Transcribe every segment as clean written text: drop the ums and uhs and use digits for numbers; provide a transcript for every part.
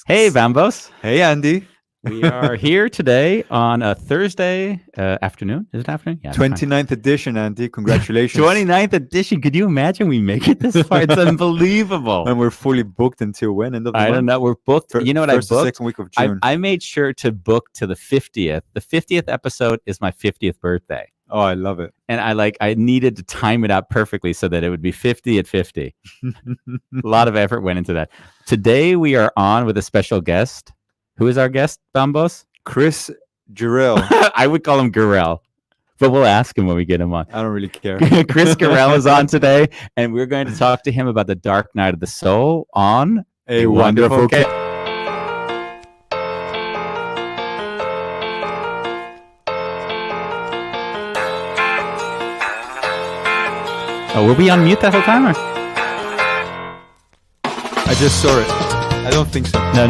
Hey, Bambos. Hey, Andy. We are here today on a Thursday afternoon. Is it afternoon? Yeah. 29th edition, Andy. Congratulations. 29th edition. Could you imagine we make it this far? It's unbelievable. And we're fully booked until when? End of the month? I don't know. We're booked. You know what I booked? First or second week of June. I made sure to book to the 50th. The 50th episode is my 50th birthday. Oh, I love it. And I needed to time it out perfectly so that it would be 50 at 50. A lot of effort went into that. Today we are on with a special guest. Who is our guest, Bambos? Kris Girrell. I would call him Girrell, but we'll ask him when we get him on. I don't really care. Kris Girrell is on today, and we're going to talk to him about the dark night of the soul on A Wonderful Case. Oh, were we on mute that whole time? Or? I just saw it. I don't think so. No.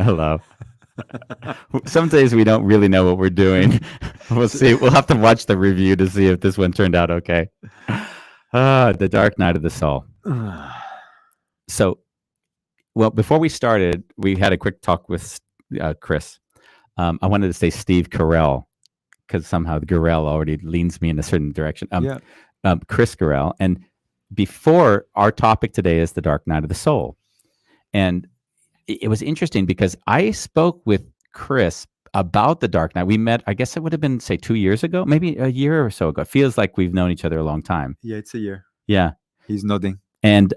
Hello. Some days we don't really know what we're doing. We'll see. We'll have to watch the review to see if this one turned out okay. The dark night of the soul. So, well, before we started, we had a quick talk with Kris. I wanted to say Steve Girrell because somehow the Girrell already leans me in a certain direction. Kris Girrell. And before, our topic today is the dark night of the soul. And it was interesting because I spoke with Kris about the dark night. We met, I guess it would have been, say, 2 years ago, maybe a year or so ago. It feels like we've known each other a long time. Yeah, it's a year. Yeah. He's nodding. And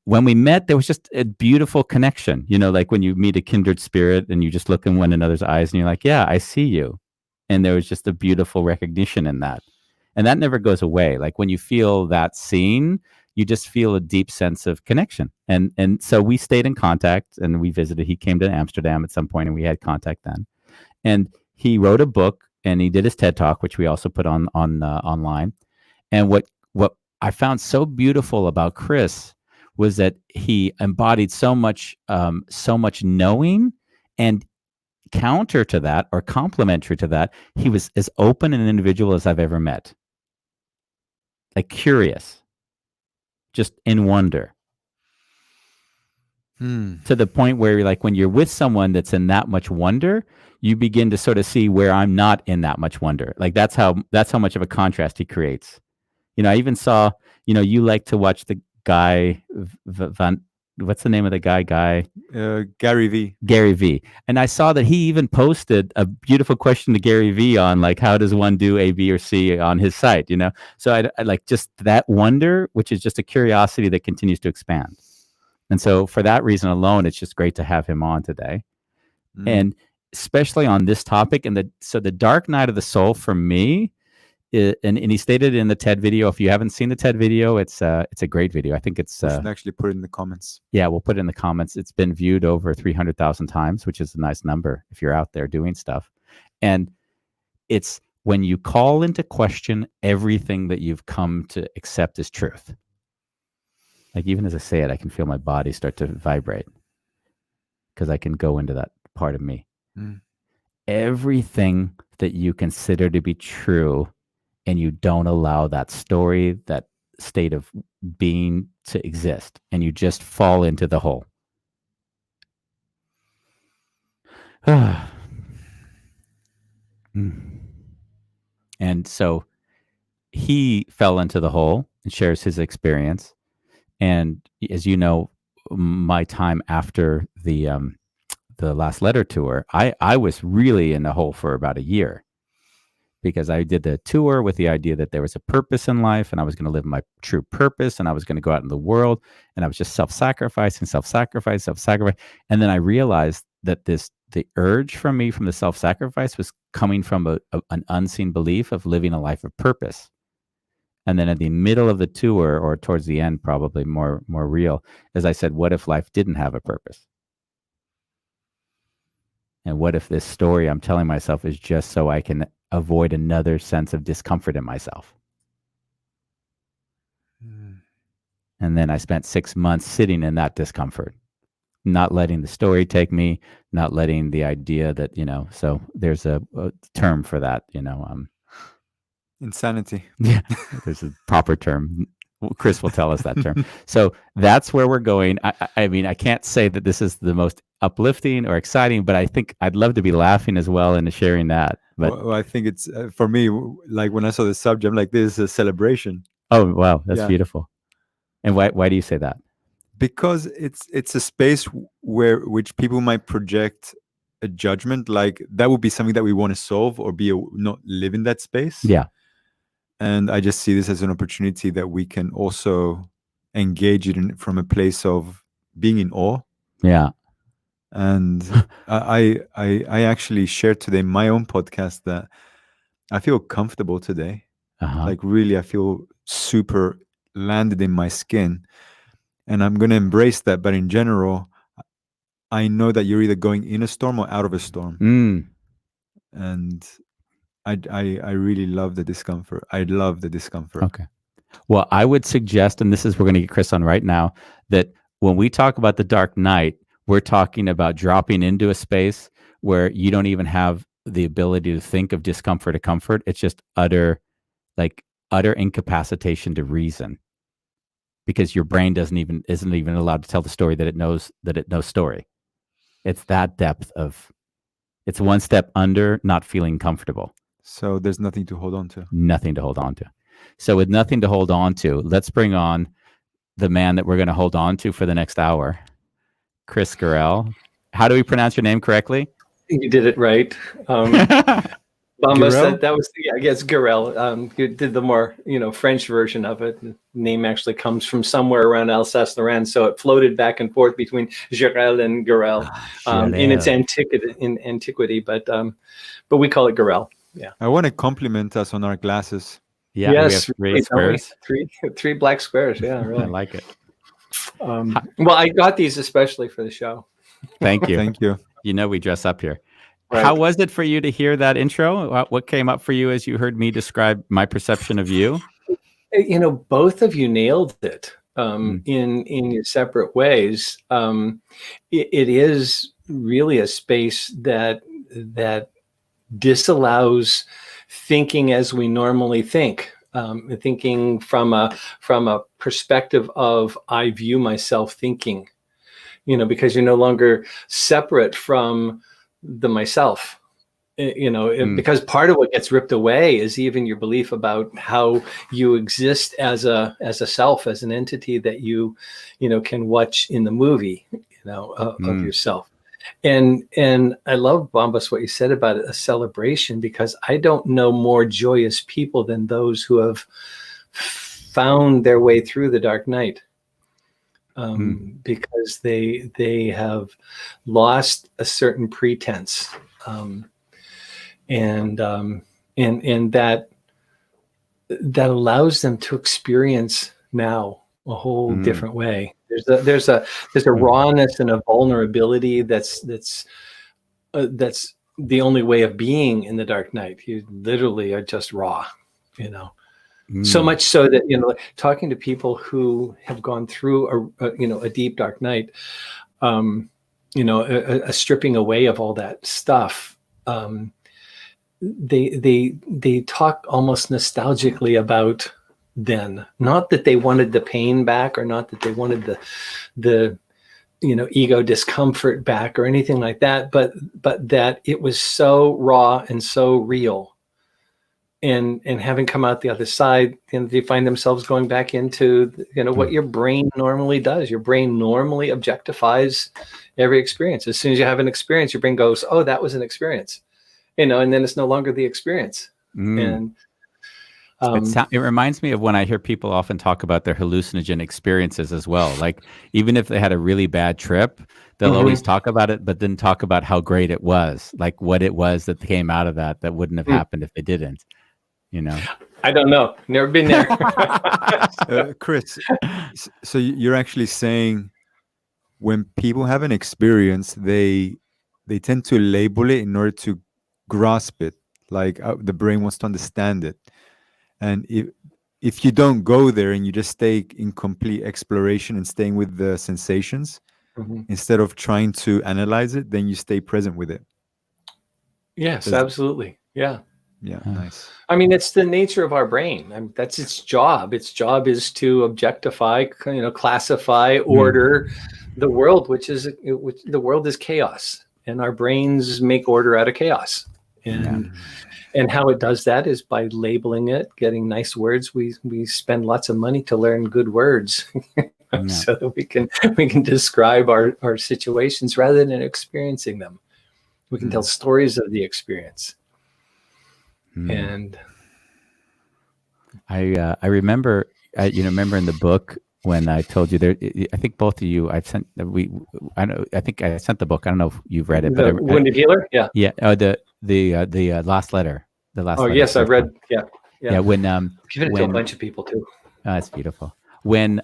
when we met, there was just a beautiful connection. You know, like when you meet a kindred spirit and you just look in one another's eyes and you're like, yeah, I see you. And there was just a beautiful recognition in that. And that never goes away. Like when you feel that seen, you just feel a deep sense of connection. And so we stayed in contact and we visited. He came to Amsterdam at some point and we had contact then. And he wrote a book and he did his TED Talk, which we also put on online. And what I found so beautiful about Kris was that he embodied so much knowing, and counter to that or complementary to that, he was as open an individual as I've ever met. Like curious, just in wonder. To the point where like when you're with someone that's in that much wonder, you begin to sort of see where I'm not in that much wonder. Like that's how much of a contrast he creates. You know, I even saw, you know, you like to watch the guy, what's the name of the guy? Gary V. Gary V. And I saw that he even posted a beautiful question to Gary V on like, how does one do A, B, or C on his site, you know? So I like just that wonder, which is just a curiosity that continues to expand. And so for that reason alone, it's just great to have him on today. And especially on this topic. And so the dark night of the soul for me, and he stated in the TED video, if you haven't seen the TED video, it's a great video. I think it's... We should actually put it in the comments. Yeah, we'll put it in the comments. It's been viewed over 300,000 times, which is a nice number if you're out there doing stuff. And it's when you call into question everything that you've come to accept as truth. Like even as I say it, I can feel my body start to vibrate because I can go into that part of me. Everything that you consider to be true and you don't allow that story, that state of being to exist, and you just fall into the hole. And so he fell into the hole and shares his experience. And as you know, my time after the last letter tour, I was really in the hole for about a year. Because I did the tour with the idea that there was a purpose in life and I was going to live my true purpose and I was going to go out in the world and I was just self-sacrifice. And then I realized that the urge from me from the self-sacrifice was coming from an unseen belief of living a life of purpose. And then at the middle of the tour, or towards the end, probably more real, as I said, what if life didn't have a purpose? And what if this story I'm telling myself is just so I can avoid another sense of discomfort in myself? And then I spent 6 months sitting in that discomfort, not letting the story take me, not letting the idea that, so there's a term for that, Insanity. yeah, there's a proper term. Kris will tell us that term. So that's where we're going. I mean, I can't say that this is the most uplifting or exciting, but I think I'd love to be laughing as well and sharing that. But Well, I think it's for me, like when I saw the subject, I'm like, this is a celebration. oh wow, that's Yeah. beautiful. And why do you say that? Because it's a space which people might project a judgment, like that would be something that we want to solve or not live in that space. Yeah. And I just see this as an opportunity that we can also engage it in from a place of being in awe. Yeah. And I actually shared today my own podcast that I feel comfortable today. Like really, I feel super landed in my skin, and I'm going to embrace that. But in general, I know that you're either going in a storm or out of a storm. And I really love the discomfort. I love the discomfort. Okay. Well, I would suggest, and this is, we're going to get Kris on right now, that when we talk about the dark night, we're talking about dropping into a space where you don't even have the ability to think of discomfort or comfort. It's just utter incapacitation to reason, because your brain isn't even allowed to tell the story that it knows story. It's that depth of, it's one step under not feeling comfortable. So there's nothing to hold on to. Nothing to hold on to. So with nothing to hold on to, let's bring on the man that we're going to hold on to for the next hour, Kris Girrell. How do we pronounce your name correctly? You did it right. Girrell? That was, I guess, Girrell. You did the more, French version of it. The name actually comes from somewhere around Alsace-Lorraine, so it floated back and forth between Girrell and Girrell in its antiquity. But we call it Girrell. Yeah. I want to compliment us on our glasses. Yeah. Yes. We have squares. Three black squares. Yeah. Really. I like it. Well, I got these especially for the show. Thank you. Thank you. We dress up here. Right. How was it for you to hear that intro? What came up for you as you heard me describe my perception of you? Both of you nailed it in your separate ways. It is really a space that disallows thinking as we normally think. Thinking from a perspective of I view myself thinking, because you're no longer separate from the myself, because part of what gets ripped away is even your belief about how you exist as a self, as an entity that you can watch in the movie, of yourself. And I love, Bombas, what you said about a celebration, because I don't know more joyous people than those who have found their way through the dark night. Because they have lost a certain pretense, and that allows them to experience now a whole different way. There's a rawness and a vulnerability that's the only way of being in the dark night. You literally are just raw, So much so that, talking to people who have gone through a deep dark night, a stripping away of all that stuff. They talk almost nostalgically about then, not that they wanted the pain back, or not that they wanted the ego discomfort back or anything like that, but that it was so raw and so real. And having come out the other side, they find themselves going back into what your brain normally does. Your brain normally objectifies every experience. As soon as you have an experience, your brain goes, "Oh, that was an experience," and then it's no longer the experience. And it reminds me of when I hear people often talk about their hallucinogen experiences as well. Like, even if they had a really bad trip, they'll always talk about it, but then talk about how great it was, like what it was that came out of that wouldn't have happened if they didn't. I don't know. Never been there. Kris, so you're actually saying when people have an experience, they tend to label it in order to grasp it, like the brain wants to understand it. And if you don't go there and you just stay in complete exploration and staying with the sensations, instead of trying to analyze it, then you stay present with it. Yes, absolutely. Yeah. Yeah, nice. I mean, it's the nature of our brain. I mean, that's its job. Its job is to objectify, classify, order the world, which the world is chaos, and our brains make order out of chaos. And how it does that is by labeling it, getting nice words. We spend lots of money to learn good words, so that we can describe our situations rather than experiencing them. We can tell stories of the experience. And I remember, remember in the book when I told you there, I think both of you, I think I sent the book. I don't know if you've read it, but Wounded Healer. Yeah. Yeah. The last letter, the last letter. Yes, I've read. Yeah. Yeah. When, given it to a bunch of people too. That's beautiful. When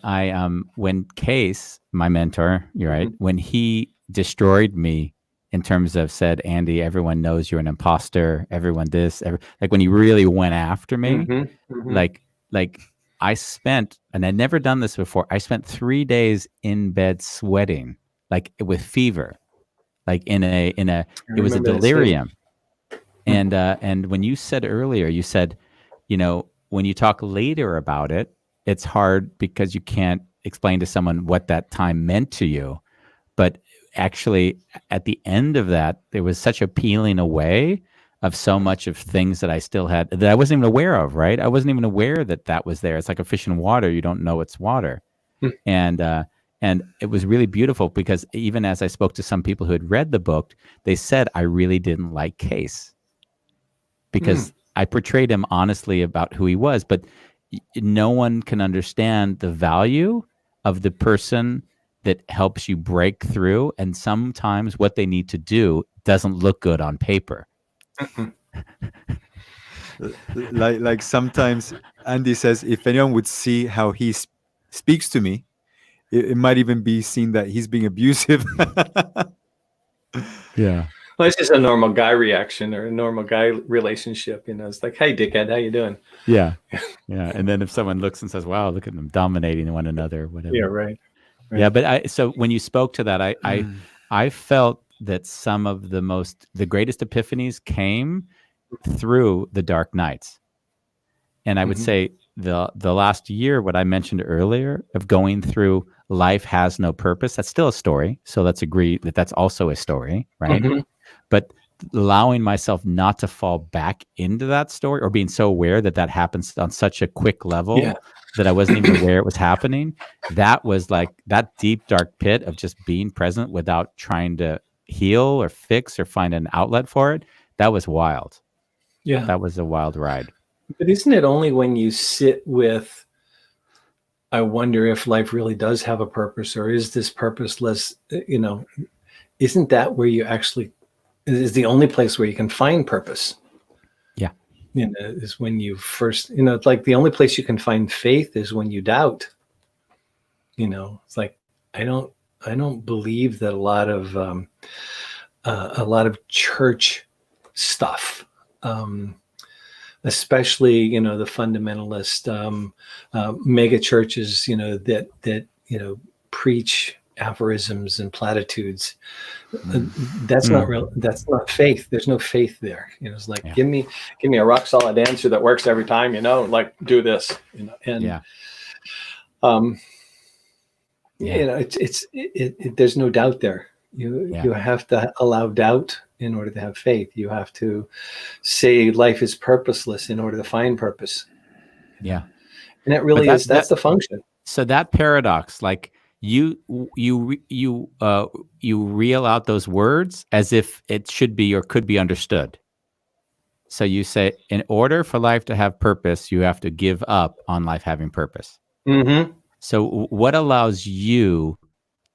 when Case, my mentor, you're right, when he destroyed me in terms of said, Andy, everyone knows you're an imposter. Everyone like when he really went after me, like I spent, and I'd never done this before. I spent 3 days in bed sweating, like with fever, like it was a delirium. And when you said earlier, you said, when you talk later about it, it's hard because you can't explain to someone what that time meant to you. But actually, at the end of that, there was such a peeling away of so much of things that I still had that I wasn't even aware of, right? I wasn't even aware that was there. It's like a fish in water. You don't know it's water. And it was really beautiful because even as I spoke to some people who had read the book, they said, I really didn't like Case because I portrayed him honestly about who he was, but no one can understand the value of the person that helps you break through. And sometimes what they need to do doesn't look good on paper. like sometimes Andy says, if anyone would see how he speaks to me, it might even be seen that he's being abusive. Yeah. Well, it's just a normal guy reaction or a normal guy relationship. It's like, hey, dickhead, how you doing? Yeah. Yeah. And then if someone looks and says, wow, look at them dominating one another, whatever. Yeah, right. Yeah. But so when you spoke to that, I felt that some of the greatest epiphanies came through the dark nights. And I would say the last year, what I mentioned earlier of going through life has no purpose, that's still a story. So let's agree that that's also a story, right? But allowing myself not to fall back into that story or being so aware that happens on such a quick level that I wasn't even aware it was happening. That was like that deep, dark pit of just being present without trying to heal or fix or find an outlet for it. That was wild. Yeah. That was a wild ride. But isn't it only when you sit with, I wonder if life really does have a purpose, or is this purposeless? Isn't that where you actually is the only place where you can find purpose? Yeah. Is when you first, it's like the only place you can find faith is when you doubt. It's like, I don't believe that a lot of church stuff, especially the fundamentalist mega churches, that preach aphorisms and platitudes. That's not real. That's not faith. There's no faith there. It's like, give me a rock solid answer that works every time. Like do this. And there's no doubt there. You have to allow doubt in order to have faith. You have to say life is purposeless in order to find purpose. Yeah. And it really is. That's the function. So that paradox, like you reel out those words as if it should be or could be understood. So you say, in order for life to have purpose, you have to give up on life having purpose. So what allows you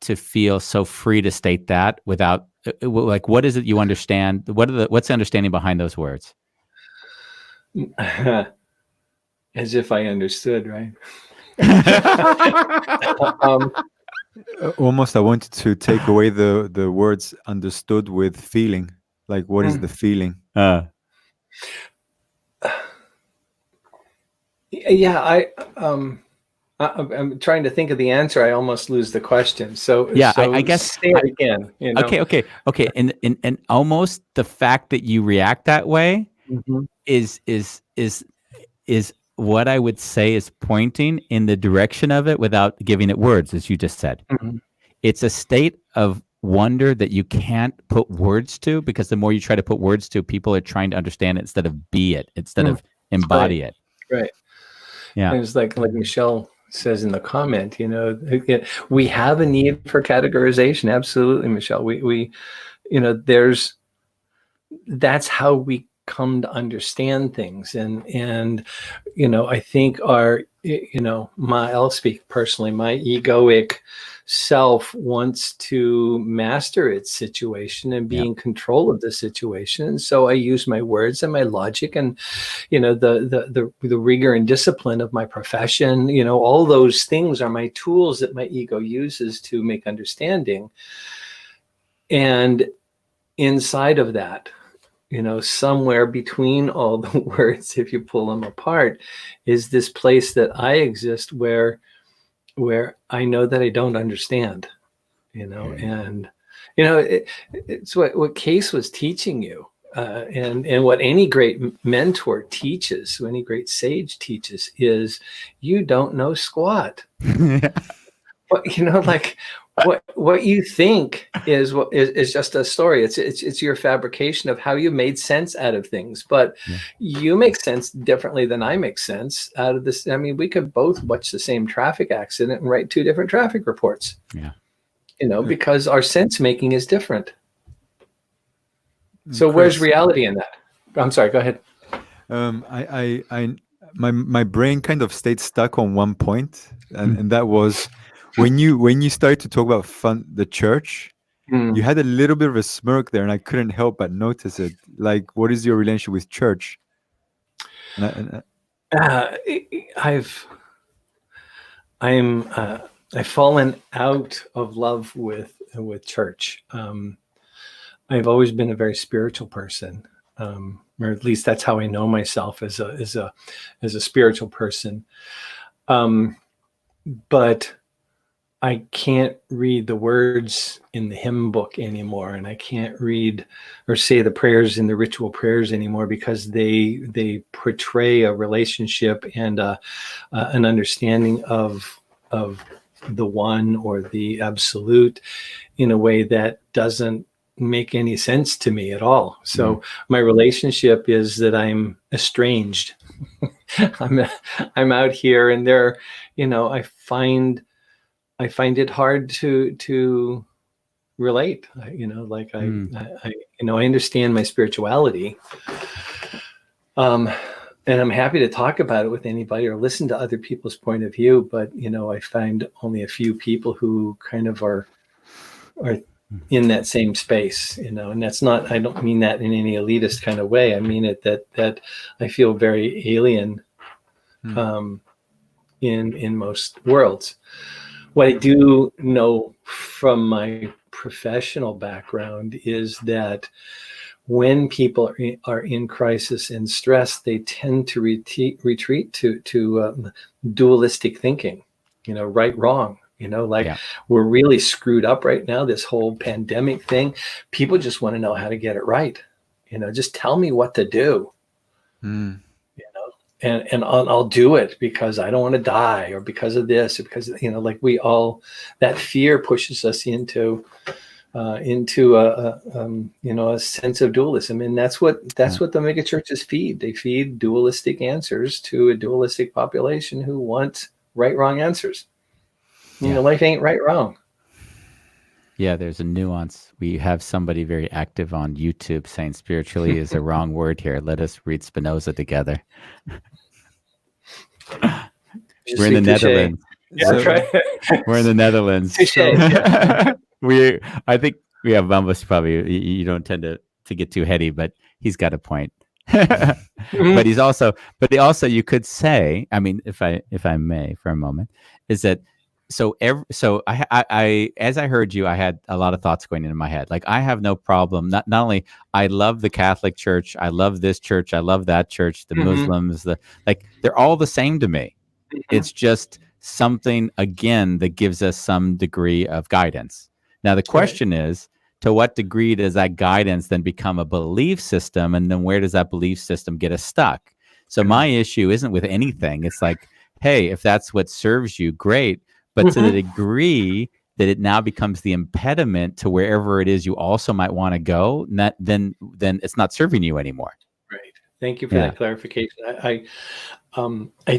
to feel so free to state that without, like, what is it you understand? What's the understanding behind those words? As if I understood, right? Almost, I wanted to take away the words understood with feeling. Like, what is the feeling? Yeah, I'm trying to think of the answer. I almost lose the question. So Yeah, so I guess. say it again. You know? Okay. And almost the fact that you react that way Mhm. is what I would say is pointing in the direction of it without giving it words, as you just said. Mhm. It's a state of wonder that you can't put words to, because the more you try to put words to, people are trying to understand it instead of be it, instead of embody it. Right. Yeah. And it's like Michelle says in the comment, you know, we have a need for categorization. Absolutely, Michelle. We you know, that's how we come to understand things. And you know, I think I'll speak personally, my egoic self wants to master its situation and be in control of the situation. And so I use my words and my logic and, you know, the rigor and discipline of my profession, you know, all those things are my tools that my ego uses to make understanding. And inside of that, you know, somewhere between all the words, if you pull them apart, is this place that I exist where I know that I don't understand, you know, and, you know, it's what Case was teaching you. And what any great mentor teaches, any great sage teaches, is you don't know squat. But, you know, like what you think is just a story. It's your fabrication of how you made sense out of things. But you make sense differently than I make sense out of this. I mean, we could both watch the same traffic accident and write two different traffic reports. Yeah. You know, because our sense making is different. So Kris, where's reality in that? I'm sorry, go ahead. My brain kind of stayed stuck on one point, and that was when you started to talk about the church. You had a little bit of a smirk there, and I couldn't help but notice it. Like, what is your relationship with church? I've fallen out of love with church. I've always been a very spiritual person, or at least that's how I know myself as a spiritual person. But I can't read the words in the hymn book anymore, and I can't read or say the prayers in the ritual prayers anymore, because they portray a relationship and an understanding of the one or the absolute in a way that doesn't make any sense to me at all. So my relationship is that I'm estranged. I'm out here, and there, you know, I find it hard to relate. You know, like I understand my spirituality, and I'm happy to talk about it with anybody or listen to other people's point of view. But you know, I find only a few people who kind of are in that same space. You know, and that's not. I don't mean that in any elitist kind of way. I mean it that I feel very alien in most worlds. What I do know from my professional background is that when people are in crisis and stress, they tend to retreat to dualistic thinking, you know, right, wrong, you know, like we're really screwed up right now, this whole pandemic thing. People just want to know how to get it right. You know, just tell me what to do. And I'll do it because I don't want to die, or because of this, or because, you know, like that fear pushes us into a sense of dualism. And that's what the mega churches feed. They feed dualistic answers to a dualistic population who want right, wrong answers. You know, life ain't right, wrong. Yeah, there's a nuance. We have somebody very active on YouTube saying spiritually is a wrong word here. Let us read Spinoza together. We're in the Netherlands. Yeah, that's right. We're in the Netherlands. I think we have Bambas probably. You don't tend to get too heady, but he's got a point. But he's also, you could say, I mean, if I may for a moment, is that so I as I heard you, I had a lot of thoughts going into my head. Like, I have no problem. Not only I love the Catholic Church, I love this church, I love that church, the Muslims, they're all the same to me. It's just something, again, that gives us some degree of guidance. Now, the question is, to what degree does that guidance then become a belief system? And then where does that belief system get us stuck? So my issue isn't with anything. It's like, hey, if that's what serves you, great. But to the degree that it now becomes the impediment to wherever it is you also might want to go, then it's not serving you anymore. Right. Thank you for that clarification. I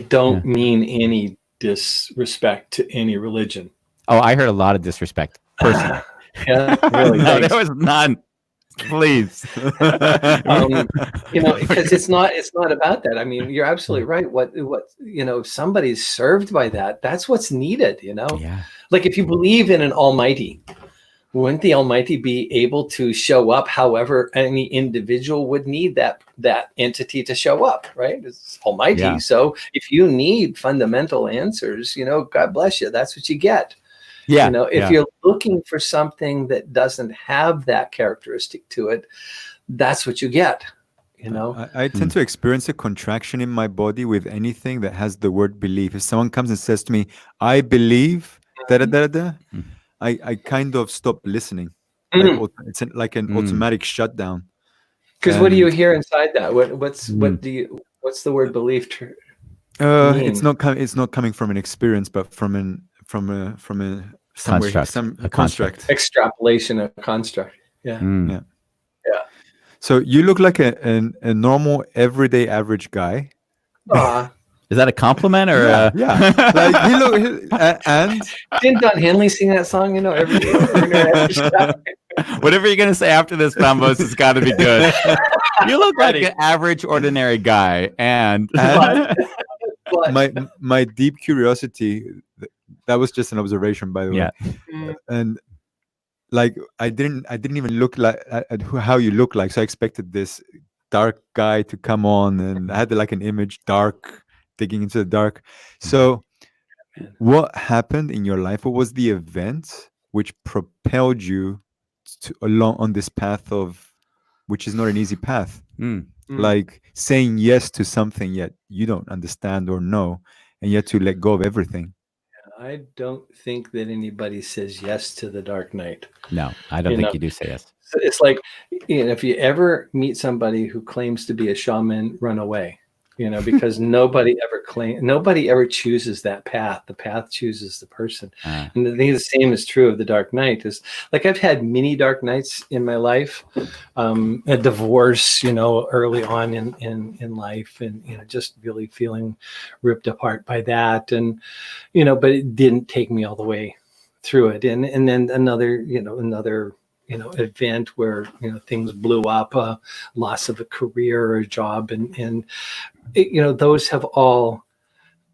don't mean any disrespect to any religion. Oh, I heard a lot of disrespect personally. Yeah, really. No, there was none. Please. Because it's not about that. I mean, you're absolutely right. What if somebody's served by that, that's what's needed, Yeah. Like if you believe in an almighty, wouldn't the almighty be able to show up however any individual would need that entity to show up, right? It's almighty. Yeah. So if you need fundamental answers, God bless you, that's what you get. Yeah. If you're looking for something that doesn't have that characteristic to it, that's what you get. I tend to experience a contraction in my body with anything that has the word belief. If someone comes and says to me, I believe, I kind of stop listening. It's like an automatic shutdown. Because what do you hear inside that? What's the word belief? It's not coming from an experience, but from a construct. Extrapolation of construct. Yeah. Yeah. So you look like a normal, everyday, average guy. Is that a compliment or? Yeah. Like and didn't Don Henley sing that song? Every day. Whatever you're gonna say after this, Bambos, has got to be good. You look like an average, ordinary guy, and my deep curiosity. That was just an observation, by the way. Yeah. And like I didn't even look like at how you look like, so I expected this dark guy to come on, and I had like an image, dark, digging into the dark. So what happened in your life? What was the event which propelled you along on this path which is not an easy path? Like saying yes to something yet you don't understand or know, and yet to let go of everything. I don't think that anybody says yes to the dark night. No, I don't think you do say yes. It's like, if you ever meet somebody who claims to be a shaman, run away, because nobody ever chooses that path. The path chooses the person. And I think the same is true of the dark night. Is like, I've had many dark nights in my life, a divorce, early on in life, and, just really feeling ripped apart by that. And, but it didn't take me all the way through it. And then another event where, things blew up, loss of a career or a job. And those have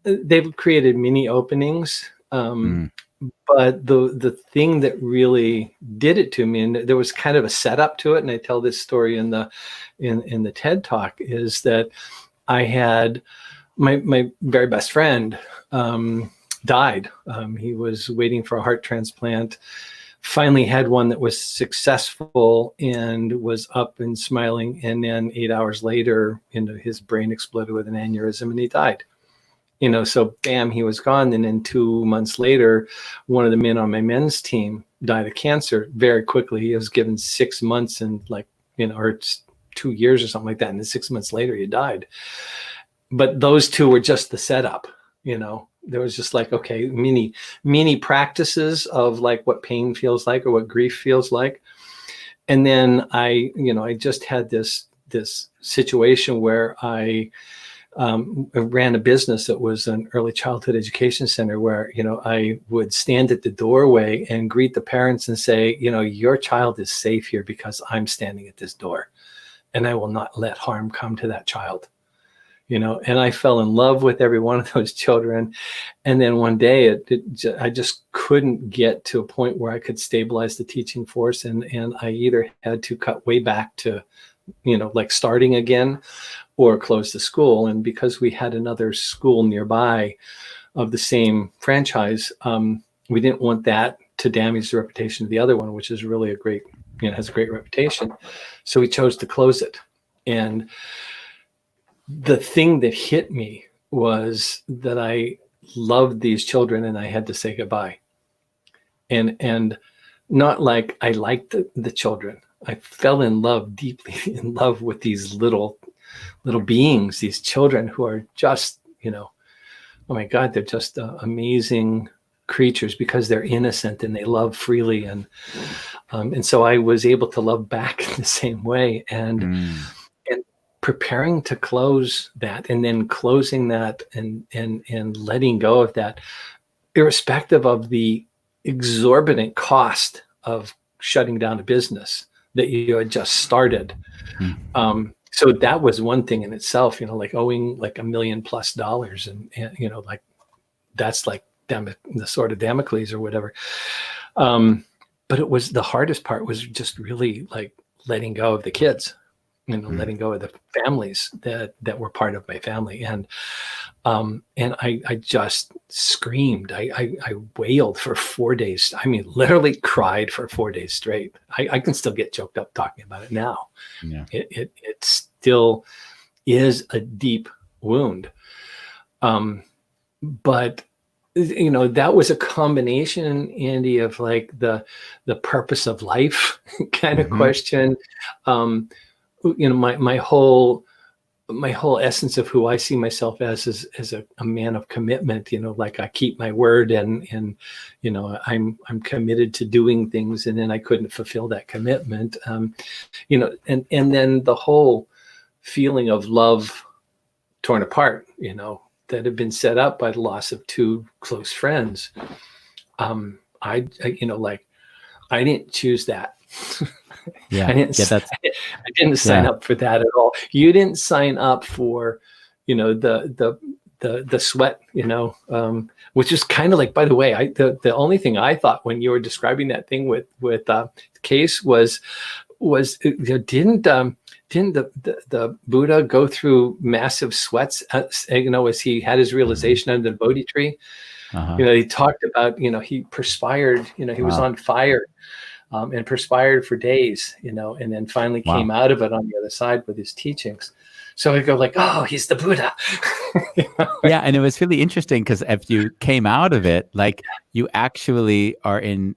they've created many openings. But the thing that really did it to me, and there was kind of a setup to it, and I tell this story in the TED Talk, is that I had my very best friend died. He was waiting for a heart transplant, finally had one that was successful and was up and smiling. And then 8 hours later, his brain exploded with an aneurysm and he died. So bam, he was gone. And then 2 months later, one of the men on my men's team died of cancer very quickly. He was given 6 months and or it's 2 years or something like that. And then 6 months later, he died. But those two were just the setup, There was just like, okay, mini practices of like what pain feels like or what grief feels like. And then I just had this situation where I ran a business that was an early childhood education center where, I would stand at the doorway and greet the parents and say, your child is safe here because I'm standing at this door and I will not let harm come to that child. And I fell in love with every one of those children. And then one day I just couldn't get to a point where I could stabilize the teaching force. And I either had to cut way back to, like starting again or close the school. And because we had another school nearby of the same franchise, we didn't want that to damage the reputation of the other one, which is really has a great reputation. So we chose to close it. And the thing that hit me was that I loved these children and I had to say goodbye. And not like I liked the children. I fell in love, deeply in love with these little beings, these children who are just, oh my God, they're just amazing creatures because they're innocent and they love freely. And so I was able to love back in the same way. And preparing to close that, and then closing that, and letting go of that, irrespective of the exorbitant cost of shutting down a business that you had just started. So that was one thing in itself, like owing like $1 million+ and like that's like the sword of Damocles or whatever. But it was, the hardest part was just really like letting go of the kids, letting go of the families that were part of my family. And I just screamed. I wailed for 4 days. I mean, literally cried for 4 days straight. I can still get choked up talking about it now. Yeah. It still is a deep wound. But that was a combination, Andy, of like the purpose of life kind of question. My whole essence of who I see myself as is a man of commitment. Like I keep my word, and I'm committed to doing things, and then I couldn't fulfill that commitment. And then the whole feeling of love torn apart, that had been set up by the loss of two close friends. I didn't choose that. Yeah, I didn't sign up for that at all. You didn't sign up for, the sweat, which is kind of like, by the way, the only thing I thought when you were describing that thing with Case was didn't the Buddha go through massive sweats, as he had his realization under the Bodhi tree? He talked about, he perspired, he was on fire. And perspired for days, and then finally came out of it on the other side with his teachings. So I go like, oh, he's the Buddha. Yeah, and it was really interesting because if you came out of it, like you actually are in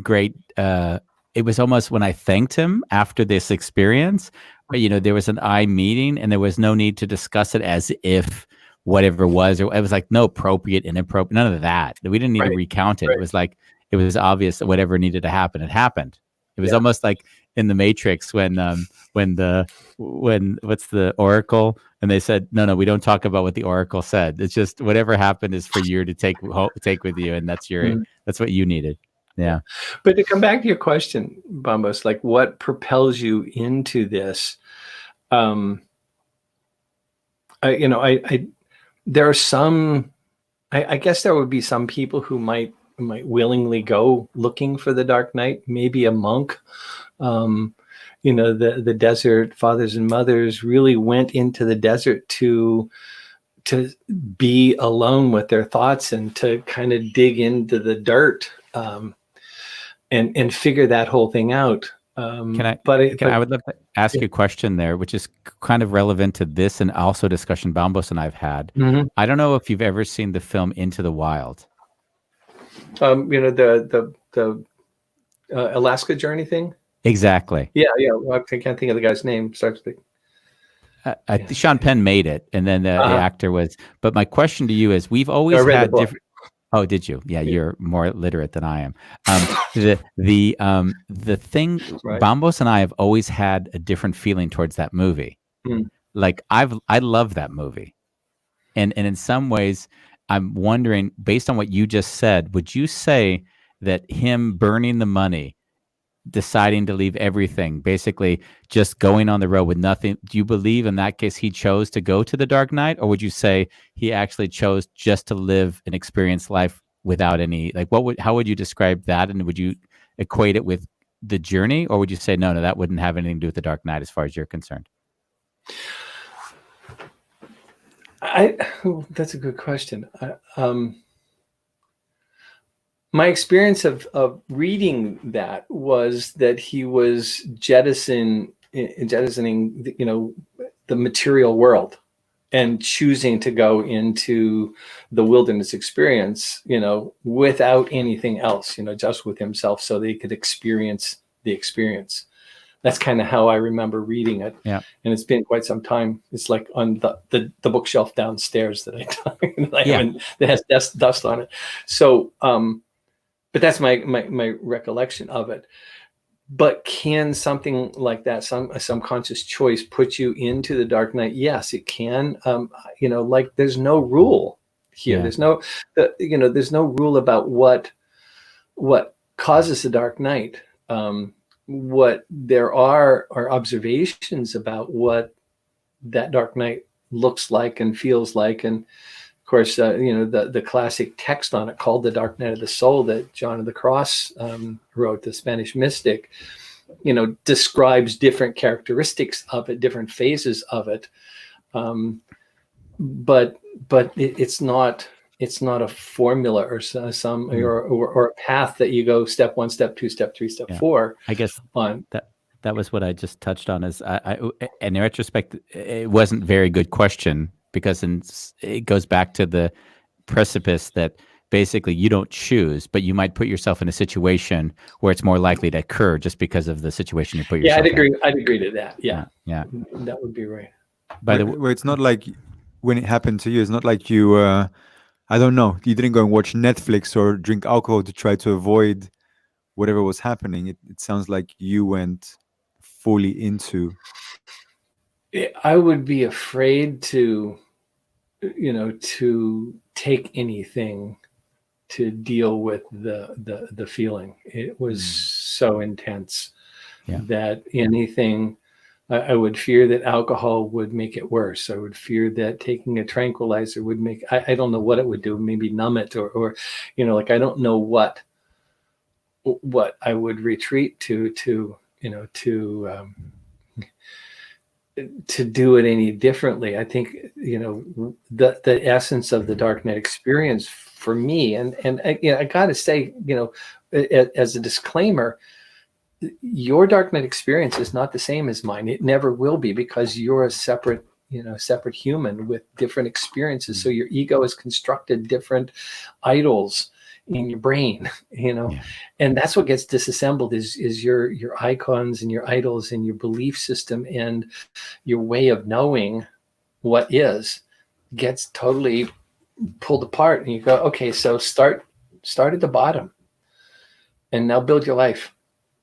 great. It was almost when I thanked him after this experience, there was an I meeting, and there was no need to discuss it as if whatever was, or it was like no appropriate, inappropriate, none of that. We didn't need to recount it. It was like, it was obvious that whatever needed to happen, it happened. It was almost like in the Matrix when what's the Oracle, and they said, no, we don't talk about what the Oracle said. It's just whatever happened is for you to take with you, and that's that's what you needed. Yeah. But to come back to your question, Bambos, like what propels you into this? There are some. I guess there would be some people who might willingly go looking for the dark night, maybe a monk. The desert fathers and mothers really went into the desert to be alone with their thoughts and to kind of dig into the dirt and figure that whole thing out. I would love to ask you a question there, which is kind of relevant to this and also discussion Bambos and I've had. I don't know if you've ever seen the film Into the Wild. The Alaska journey thing. Exactly. Yeah. I can't think of the guy's name. Sean Penn made it, and then the actor was. But my question to you is: we've always had different. Oh, did you? Yeah, you're more literate than I am. The thing, right. Bambos and I have always had a different feeling towards that movie. Like I love that movie, and in some ways, I'm wondering, based on what you just said, would you say that him burning the money, deciding to leave everything, basically just going on the road with nothing, do you believe in that case he chose to go to the dark night, or would you say he actually chose just to live and experience life without any, like how would you describe that, and would you equate it with the journey, or would you say no, that wouldn't have anything to do with the dark night as far as you're concerned? That's a good question. My experience of reading that was that he was jettisoning, the material world, and choosing to go into the wilderness experience, without anything else, just with himself, so that he could experience the experience. That's kind of how I remember reading it. Yeah. And it's been quite some time. It's like on the bookshelf downstairs that that has dust on it. So, but that's my recollection of it. But can something like that, some conscious choice, put you into the dark night? Yes, it can. Like there's no rule here. Yeah. There's no rule about what causes the dark night. What there are observations about what that dark night looks like and feels like. And of course, the classic text on it called The Dark Night of the Soul that John of the Cross wrote, the Spanish mystic, describes different characteristics of it, different phases of it. But it's not a formula or some or a path that you go step 1, step 2, step 3, step 4. I guess on that was what I just touched on. Is I in retrospect, it wasn't a very good question, because it goes back to the precipice that basically you don't choose, but you might put yourself in a situation where it's more likely to occur just because of the situation you put yourself in. I'd agree to that. Yeah, that would be right. By the way, it's not like when it happened to you, it's not like you, I don't know, you didn't go and watch Netflix or drink alcohol to try to avoid whatever was happening. It sounds like you went fully into. I would be afraid to take anything to deal with the feeling. It was so intense that anything, I would fear that alcohol would make it worse. I would fear that taking a tranquilizer would make, I don't know what it would do, maybe numb it or I don't know what I would retreat to do it any differently. I think, the essence of the dark night experience for me, and I got to say, as a disclaimer, your dark night experience is not the same as mine. It never will be, because you're a separate human with different experiences. So your ego has constructed different idols in your brain, and that's what gets disassembled is your icons and your idols and your belief system, and your way of knowing what is gets totally pulled apart. And you go, okay, so start at the bottom and now build your life,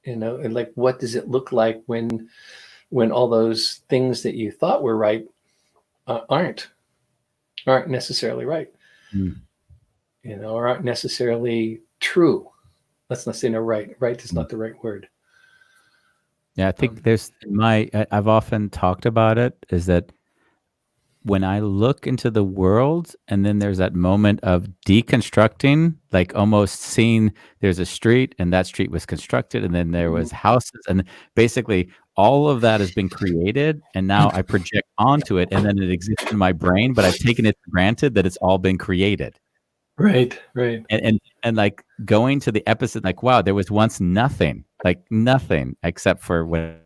and like, what does it look like when all those things that you thought were right aren't necessarily right. Or aren't necessarily true. Let's not say no right. Right is not the right word. Yeah, I think I've often talked about it, is that when I look into the world and then there's that moment of deconstructing, like almost seeing there's a street and that street was constructed and then there was houses, and basically all of that has been created, and now I project onto it, and then it exists in my brain, but I've taken it for granted that it's all been created. Right. And like going to the episode, like, wow, there was once nothing except for what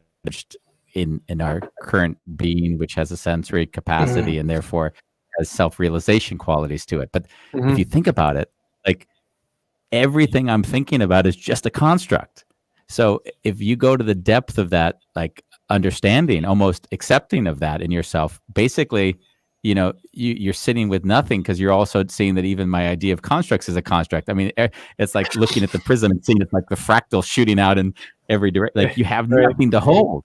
in our current being, which has a sensory capacity and therefore has self-realization qualities to it. But if you think about it, like everything I'm thinking about is just a construct. So if you go to the depth of that, like understanding, almost accepting of that in yourself, basically, you're sitting with nothing, because you're also seeing that even my idea of constructs is a construct. I mean, it's like looking at the prism and seeing it's like the fractal shooting out in every direction. Like you have nothing to hold.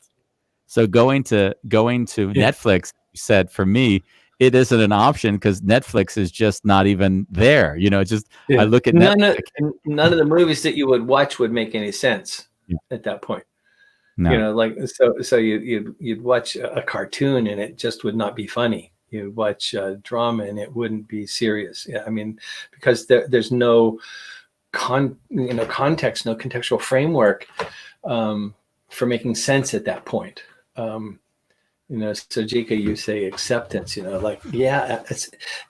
So going to Netflix, you said, for me, it isn't an option, because Netflix is just not even there. I look at Netflix. None of the movies that you would watch would make any sense at that point. No. So you'd watch a cartoon and it just would not be funny. You watch drama and it wouldn't be serious. Yeah, I mean, because there's no context, no contextual framework for making sense at that point. So Jika, you say acceptance.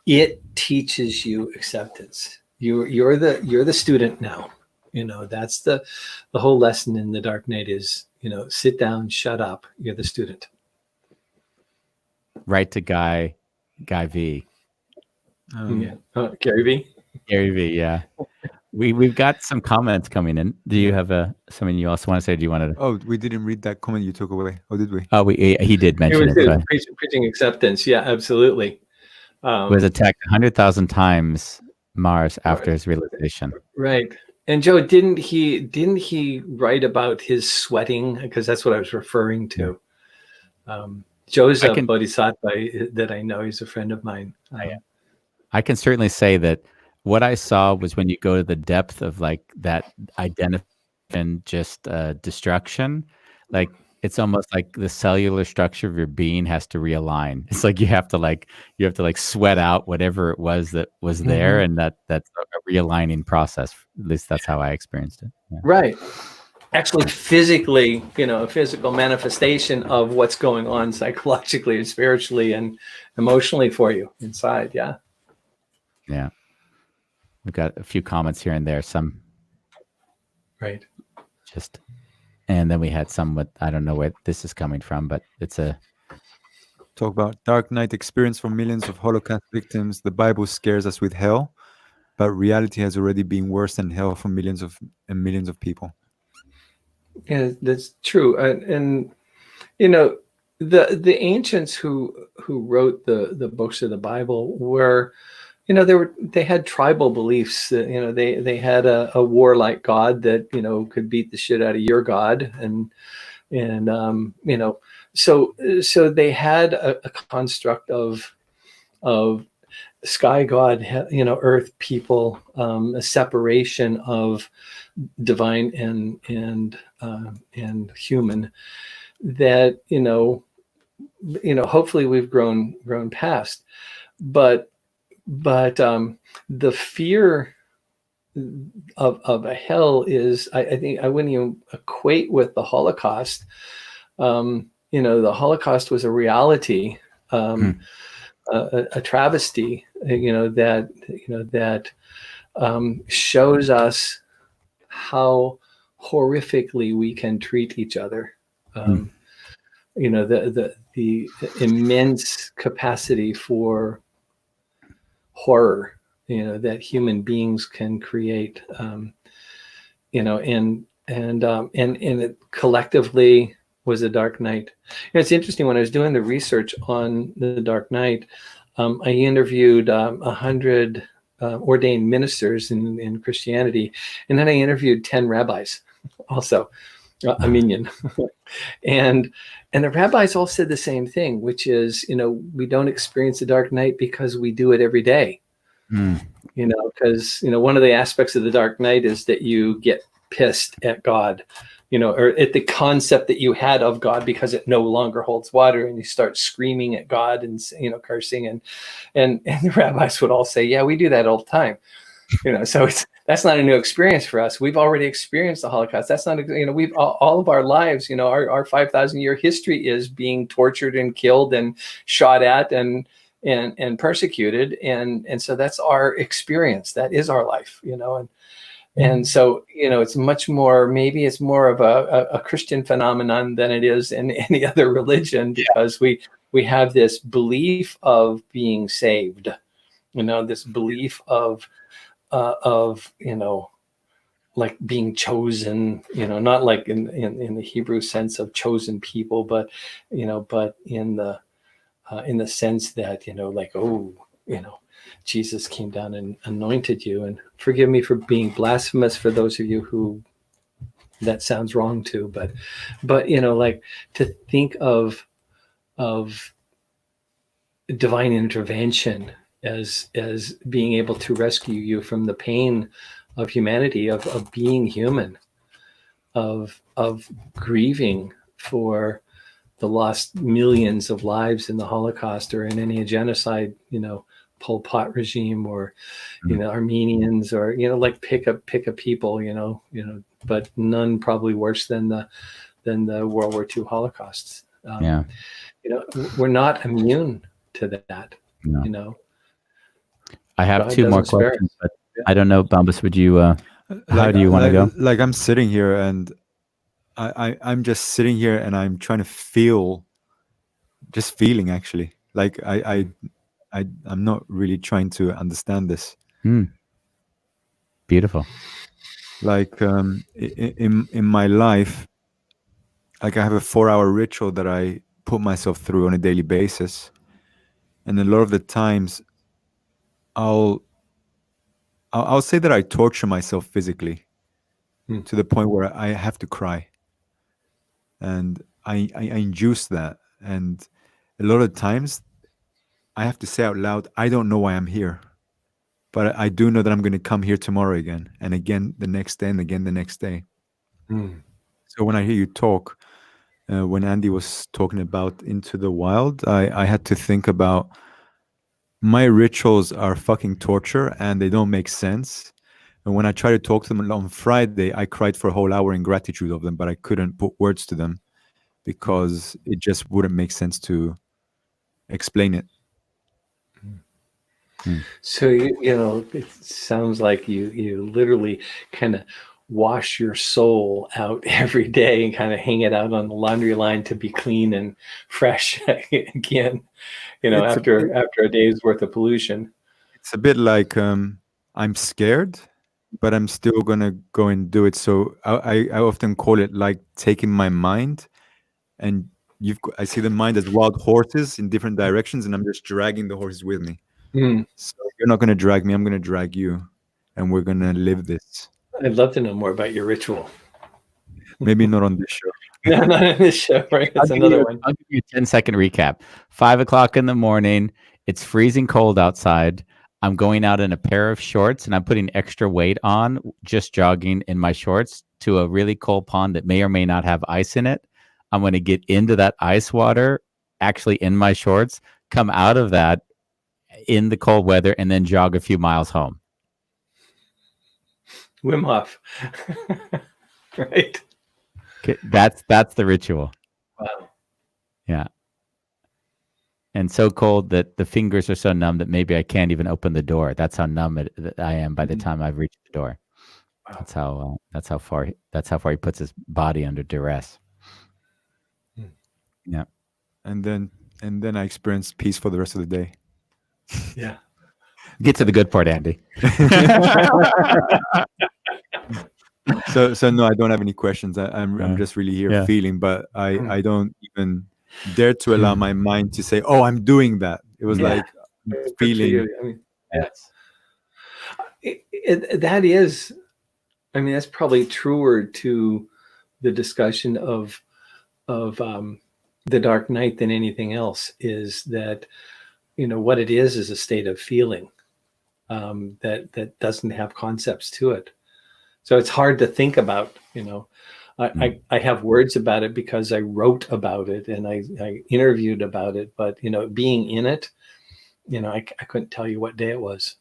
It teaches you acceptance. You're the student now. That's the whole lesson in the Dark Night is, sit down, shut up. You're the student. Write to Guy, Guy V. Gary V. Gary V. Yeah. We've got some comments coming in. Do you have something you also want to say? Do you want to? Oh, we didn't read that comment you took away. Oh, did we? Oh, he did mention it. It was preaching acceptance. Yeah, absolutely. Was attacked 100,000 times Mars after his realization. Right. And Joe, didn't he write about his sweating? Because that's what I was referring to. Joe's a bodhisattva that I know. He's a friend of mine. I can certainly say that what I saw was when you go to the depth of like that identity and just destruction, like it's almost like the cellular structure of your being has to realign. It's like you have to sweat out whatever it was that was there, and that's a realigning process. At least that's how I experienced it. Yeah. Right. Actually, physically, a physical manifestation of what's going on psychologically and spiritually and emotionally for you inside. Yeah. Yeah. We've got a few comments here and there. Some. Right. And then we had some with, I don't know where this is coming from, but it's talk about dark night experience for millions of Holocaust victims. The Bible scares us with hell, but reality has already been worse than hell for millions of people. Yeah, that's true. And the ancients who wrote the books of the Bible were, they had tribal beliefs. They had a warlike god that could beat the shit out of your god, and so they had a construct of sky god, earth people, a separation of divine and human that hopefully we've grown past, but the fear of a hell is, I think I wouldn't even equate with the Holocaust. The Holocaust was a reality, a travesty, that shows us how horrifically we can treat each other. The immense capacity for horror, that human beings can create, and it collectively was a dark night. It's interesting, when I was doing the research on the Dark Night, I interviewed 100 ordained ministers in Christianity, and then I interviewed 10 rabbis, also a minion, and the rabbis all said the same thing, which is, we don't experience the dark night because we do it every day. Because one of the aspects of the dark night is that you get pissed at God, or at the concept that you had of God, because it no longer holds water, and you start screaming at God and cursing, and the rabbis would all say, yeah, we do that all the time. So that's not a new experience for us. We've already experienced the Holocaust. That's not, we've all of our lives, our 5,000 year history is being tortured and killed and shot at and persecuted. And so that's our experience. That is our life, and so, it's much more, maybe it's more of a Christian phenomenon than it is in any other religion, because we have this belief of being saved, this belief of like being chosen, not like in the Hebrew sense of chosen people, but in the sense that, Jesus came down and anointed you. And forgive me for being blasphemous for those of you who that sounds wrong to, but like to think of divine intervention as being able to rescue you from the pain of humanity, of being human, of grieving for the lost millions of lives in the Holocaust or in any genocide, Pol Pot regime, or Armenians, or like pick a people, but none probably worse than the World War II Holocausts. We're not immune to that. No. I have God 2 more questions, but I don't know, Bambus, would you? How do you want to go? Like I'm sitting here and I'm just sitting here and I'm trying to feeling actually. Like I'm not really trying to understand this. Beautiful. Like in my life, like I have a 4-hour ritual that I put myself through on a daily basis, and a lot of the times I'll say that I torture myself physically to the point where I have to cry, and I induce that, and a lot of times I have to say out loud, I don't know why I'm here, but I do know that I'm going to come here tomorrow again, and again the next day, and again the next day. So when I hear you talk, when Andy was talking about Into the Wild, I had to think about my rituals are fucking torture and they don't make sense. And when I tried to talk to them on Friday, I cried for a whole hour in gratitude of them, but I couldn't put words to them because it just wouldn't make sense to explain it. So you know, it sounds like you literally kind of wash your soul out every day and kind of hang it out on the laundry line to be clean and fresh again. You know, after a day's worth of pollution. It's a bit like I'm scared, but I'm still gonna go and do it. So I often call it like taking my mind, and I see the mind as wild horses in different directions, and I'm just dragging the horses with me. So you're not gonna drag me, I'm gonna drag you, and we're gonna live this. I'd love to know more about your ritual. Maybe not on this show. No, not on this show, right? That's another one. I'll give you a 10-second recap. 5 o'clock in the morning. It's freezing cold outside. I'm going out in a pair of shorts and I'm putting extra weight on, just jogging in my shorts to a really cold pond that may or may not have ice in it. I'm going to get into that ice water, actually in my shorts, come out of that in the cold weather, and then jog a few miles home. Wim Hof. Right. Okay, that's the ritual. Wow. Yeah. And so cold that the fingers are so numb that maybe I can't even open the door. That's how numb I am by the time I've reached the door. Wow. That's how far he puts his body under duress. Yeah. And then I experience peace for the rest of the day. Yeah. Get to the good part, Andy. So no, I don't have any questions. I'm just really here feeling, but I don't even dare to allow my mind to say, "Oh, I'm doing that." It was like feeling. I mean, yes. That is, I mean, that's probably truer to the discussion of the Dark Knight than anything else. Is that, you know, what it is a state of feeling that doesn't have concepts to it. So it's hard to think about, you know. I have words about it because I wrote about it and I interviewed about it, but, you know, being in it, you know, I couldn't tell you what day it was.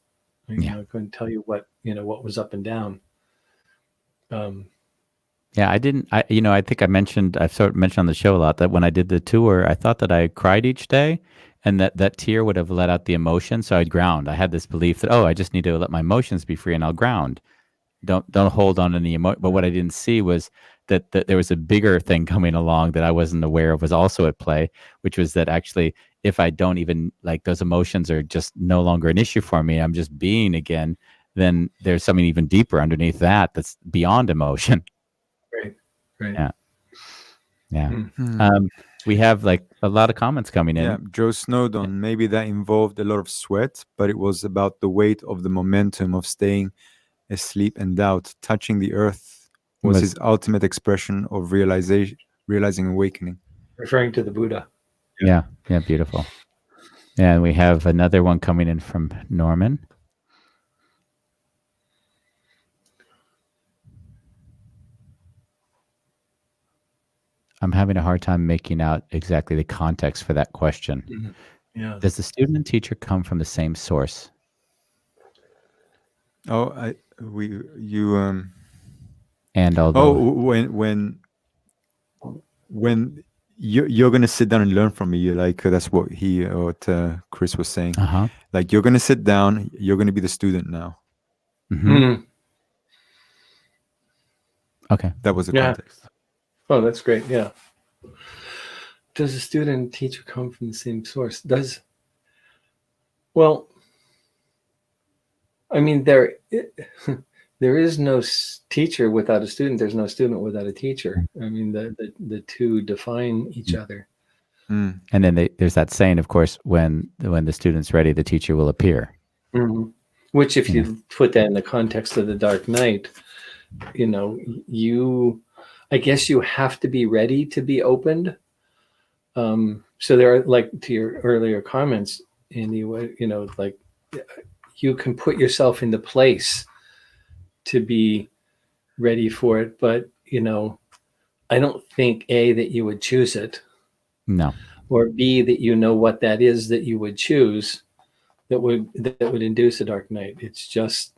You know, I couldn't tell you what was up and down. Yeah, I didn't. I think I've sort of mentioned on the show a lot that when I did the tour, I thought that I cried each day, and that tear would have let out the emotion, so I'd ground. I had this belief that I just need to let my emotions be free, and I'll ground. Don't hold on to any emotion. But what I didn't see was that there was a bigger thing coming along that I wasn't aware of was also at play, which was that actually, if I don't even like those emotions are just no longer an issue for me, I'm just being again, then there's something even deeper underneath that's beyond emotion. Right. Yeah. We have like a lot of comments coming in. Yeah, Joe Snowdon, maybe that involved a lot of sweat, but it was about the weight of the momentum of staying asleep and doubt. Touching the earth was his ultimate expression of realizing awakening. Referring to the Buddha. Yeah, beautiful. Yeah, and we have another one coming in from Norman. I'm having a hard time making out exactly the context for that question. Yeah. Does the student and teacher come from the same source? Oh, and although when you're gonna sit down and learn from me, like that's what Kris was saying. Like you're gonna sit down, you're gonna be the student now. Okay, that was the context. Oh, that's great. Yeah. Does the student and teacher come from the same source? Well, I mean, there is no teacher without a student. There's no student without a teacher. I mean, the two define each other. And then there's that saying, of course, when the student's ready, the teacher will appear. Mm-hmm. Which, if you put that in the context of the Dark Knight, I guess you have to be ready to be opened. So there are, like, to your earlier comments, Andy, like, you can put yourself into place to be ready for it, but I don't think A, that you would choose it. No. Or B, that what that is that you would choose that would induce a dark night. It's just,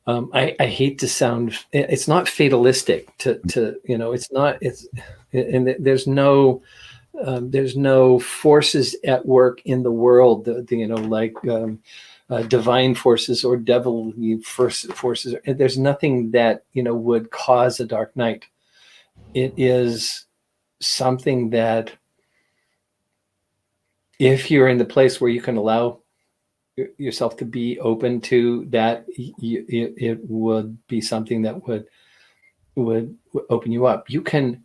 I hate to sound, it's not fatalistic to it's not, and there's no forces at work in the world, like divine forces or devil forces. There's nothing that, would cause a dark night. It is something that, if you're in the place where you can allow yourself to be open to that, it would be something that would open you up. You can.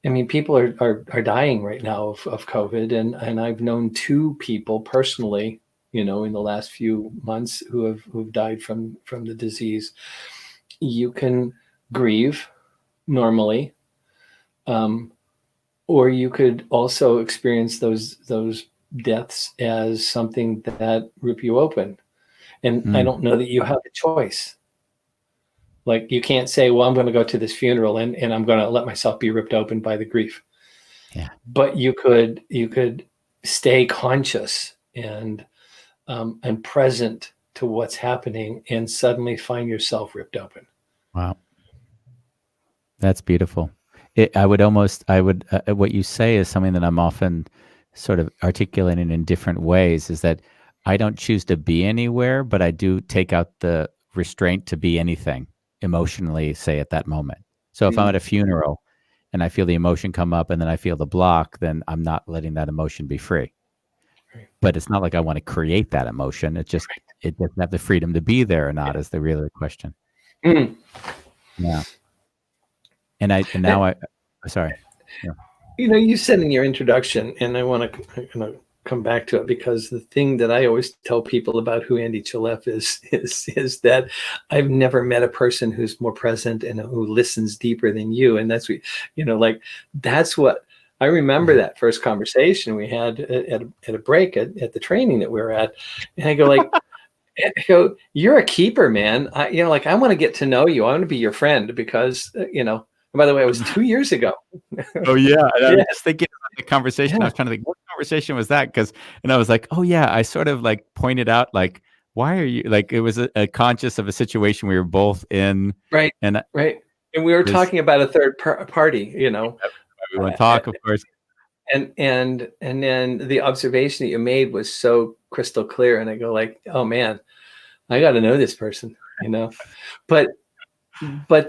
I mean, people are dying right now of COVID, and I've known 2 people personally, in the last few months who've died from the disease. You can grieve normally, or you could also experience those deaths as something that rip you open. And I don't know that you have a choice. Like, you can't say, well, I'm going to go to this funeral and I'm going to let myself be ripped open by the grief. Yeah. But you could stay conscious and present to what's happening, and suddenly find yourself ripped open. Wow. That's beautiful. What you say is something that I'm often sort of articulating in different ways, is that I don't choose to be anywhere, but I do take out the restraint to be anything emotionally, say, at that moment. So if I'm at a funeral and I feel the emotion come up and then I feel the block, then I'm not letting that emotion be free. Right. But it's not like I want to create that emotion. It just, it doesn't have the freedom to be there or not, is the real question. Mm. Yeah. Sorry. Yeah. You said in your introduction, and I want to come back to it, because the thing that I always tell people about who Andy Chalef is that I've never met a person who's more present and who listens deeper than you. And that's what, that's what I remember, that first conversation we had at a break at the training that we were at. And I go, you're a keeper, man. I want to get to know you. I want to be your friend, because, by the way, it was 2 years ago. Oh, yeah. And I was just thinking about the conversation. Yeah. I was trying to think, what conversation was that? And I was like, oh, yeah, I sort of like pointed out, like, why are you, like, it was a conscious of a situation we were both in. Right. And right. And we were talking about a third party, We want to talk, of course. And then the observation that you made was so crystal clear. And I go, like, oh man, I got to know this person, but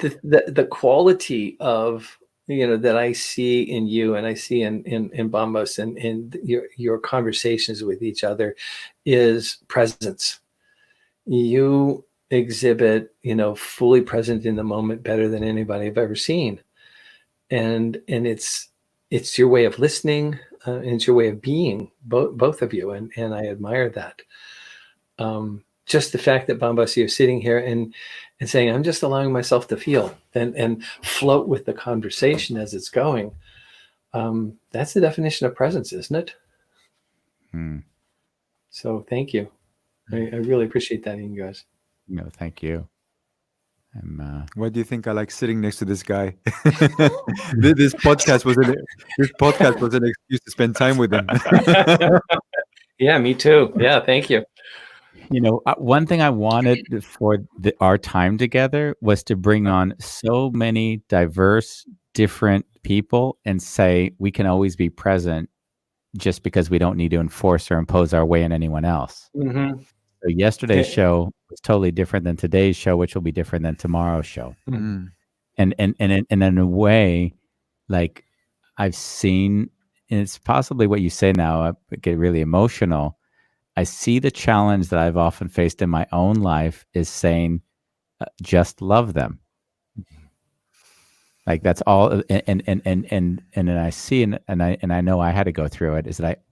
the quality of, that I see in you and I see in Bombos and in your conversations with each other is presence. You exhibit, fully present in the moment better than anybody I've ever seen. And it's your way of listening, and it's your way of being, both of you. And I admire that. Just the fact that, Bombos, you're sitting here and saying, I'm just allowing myself to feel and float with the conversation as it's going. That's the definition of presence, isn't it? So thank you. I really appreciate that, you guys. No, thank you. Why do you think I like sitting next to this guy? This podcast was an excuse to spend time with him. Yeah, me too. Yeah, thank you. One thing I wanted for our time together was to bring on so many diverse, different people and say we can always be present, just because we don't need to enforce or impose our way on anyone else. Mm-hmm. So yesterday's show was totally different than today's show, which will be different than tomorrow's show. Mm-hmm. And in a way, like, I've seen it's possibly what you say now. I get really emotional. I see the challenge that I've often faced in my own life is saying, just love them. Like that's all. And then I see, and I know I had to go through it, is that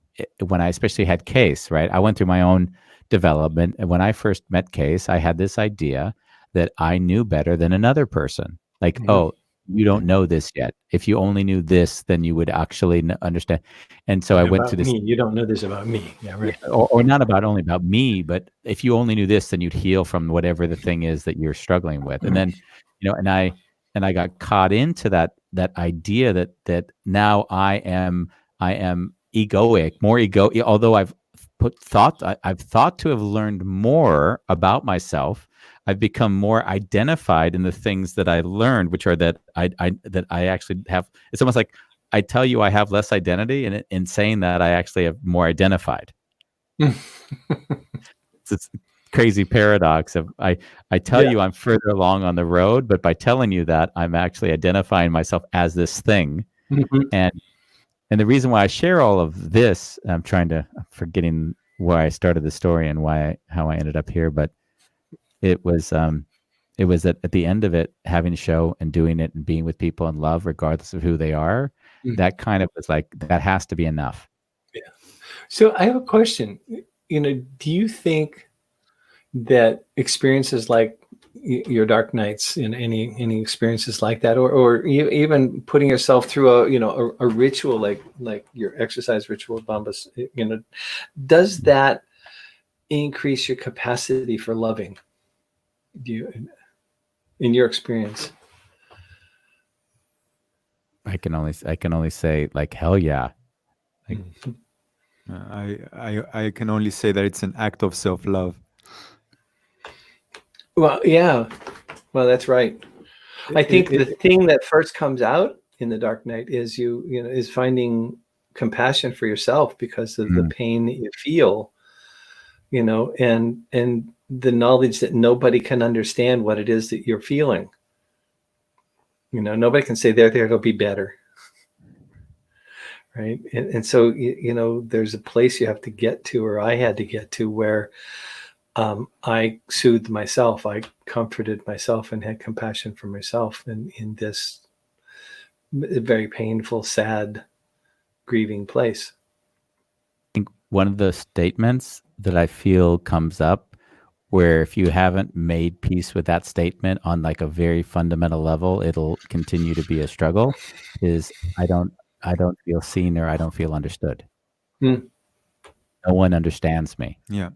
when I especially had Case, right? I went through my own development. And when I first met Case, I had this idea that I knew better than another person. Like, oh, you don't know this yet. If you only knew this, then you would actually understand. And so I went to this. You don't know this about me. Yeah, right. Yeah, or not only about me, but if you only knew this, then you'd heal from whatever the thing is that you're struggling with. And then, and I got caught into that idea that now I am egoic, more ego. Although I've thought to have learned more about myself, I've become more identified in the things that I learned, which are that I actually have. It's almost like I tell you I have less identity, and in saying that I actually have more identified. It's this crazy paradox of I tell you I'm further along on the road, but by telling you that, I'm actually identifying myself as this thing. And the reason why I share all of this, I'm forgetting why I started the story and how I ended up here, but it was at the end of it, having a show and doing it and being with people in love, regardless of who they are, that kind of was like, that has to be enough. Yeah. So I have a question. Do you think that experiences like your dark nights, and any experiences like that, or even putting yourself through a ritual like your exercise ritual, Bombas, does that increase your capacity for loving? Do you, in your experience? I can only say, like, hell yeah. Like, I can only say that it's an act of self-love. Well, yeah. Well, that's right. I think the thing that first comes out in the dark night is is finding compassion for yourself because of the pain that you feel, and the knowledge that nobody can understand what it is that you're feeling. Nobody can say it'll be better. Right. And so, there's a place you have to get to, or I had to get to, where I soothed myself. I comforted myself and had compassion for myself in this very painful, sad, grieving place. I think one of the statements that I feel comes up, where if you haven't made peace with that statement on like a very fundamental level, it'll continue to be a struggle, is I don't feel seen, or I don't feel understood. No one understands me. Yeah.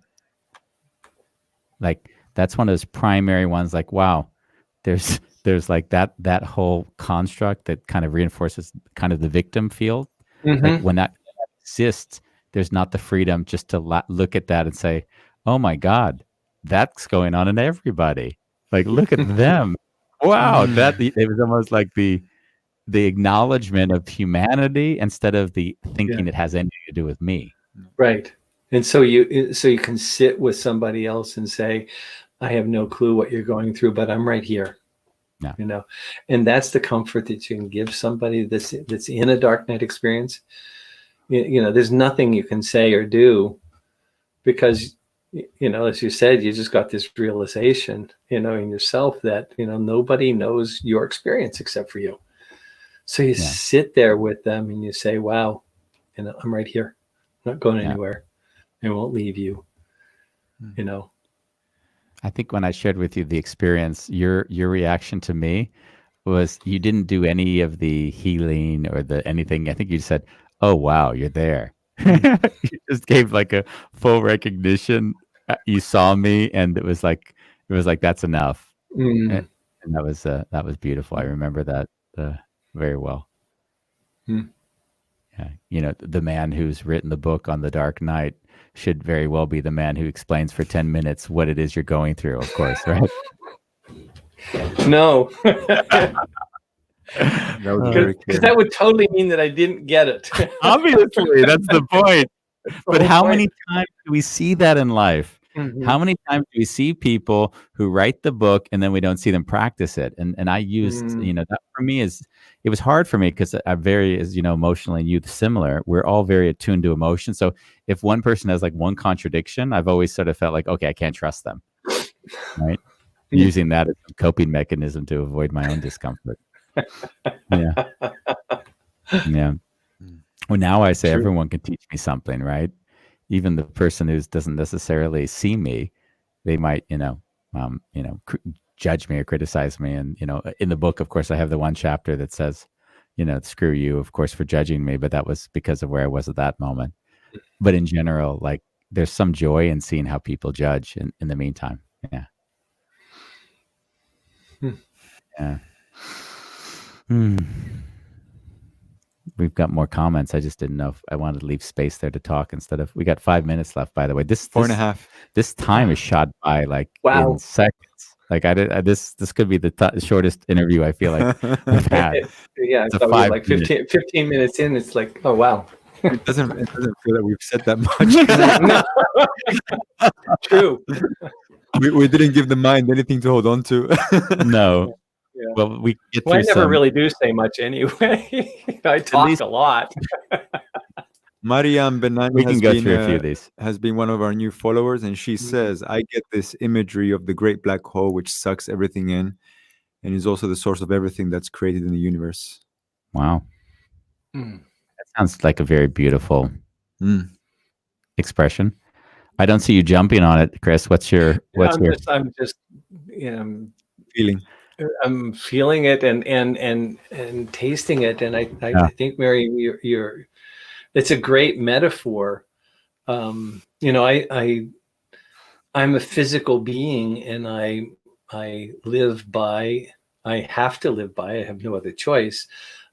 Like that's one of those primary ones. Like, wow, there's like that whole construct that kind of reinforces kind of the victim field. Like when that exists, there's not the freedom just to look at that and say, oh my God, that's going on in everybody. Like, look at them. Wow. It was almost like the acknowledgement of humanity instead of the thinking it has anything to do with me. Right. And so you can sit with somebody else and say, I have no clue what you're going through, but I'm right here. Yeah. And that's the comfort that you can give somebody that's in a dark night experience. There's nothing you can say or do, because, as you said, you just got this realization, in yourself that, nobody knows your experience except for you. So you sit there with them and you say, wow, I'm right here. I'm not going anywhere. I won't leave you. I think when I shared with you the experience, your reaction to me was you didn't do any of the healing or anything. I think you said, oh, wow, you're there. You just gave like a full recognition. You saw me, and it was like, that's enough. And that was beautiful. I remember that very well. Yeah. The man who's written the book on the Dark Knight should very well be the man who explains for 10 minutes what it is you're going through, of course, right? No. Because that would totally mean that I didn't get it. Obviously, that's the point. But how many times do we see that in life? How many times do we see people who write the book and then we don't see them practice it? And I used, that for me it was hard for me because I'm very, as you know, emotionally and you similar. We're all very attuned to emotion. So if one person has like one contradiction, I've always sort of felt like, okay, I can't trust them. Right. Using that as a coping mechanism to avoid my own discomfort. Yeah. Yeah. Well, now I say everyone can teach me something, right? Even the person who doesn't necessarily see me, they might, judge me or criticize me. And, in the book, of course, I have the one chapter that says, screw you, of course, for judging me, but that was because of where I was at that moment. But in general, like there's some joy in seeing how people judge in the meantime. Yeah. Yeah. We've got more comments. I just didn't know if I wanted to leave space there to talk instead of. We got 5 minutes left, by the way. This 4.5. This time is shot by like in seconds. Like this could be the shortest interview I feel like we've had. Yeah, it's probably like 15 minutes in. It's like, oh wow. It doesn't feel that we've said that much. True. We didn't give the mind anything to hold on to. No. Yeah. Well, we get through I never really do say much anyway. I talk a lot. Mariam Benan has been one of our new followers, and she says, I get this imagery of the great black hole which sucks everything in and is also the source of everything that's created in the universe. Wow. That sounds like a very beautiful expression. I don't see you jumping on it, Kris. I'm just feeling. I'm feeling it and tasting it, and I think, Mary, it's a great metaphor. I'm a physical being, and I live by. I have to live by. I have no other choice.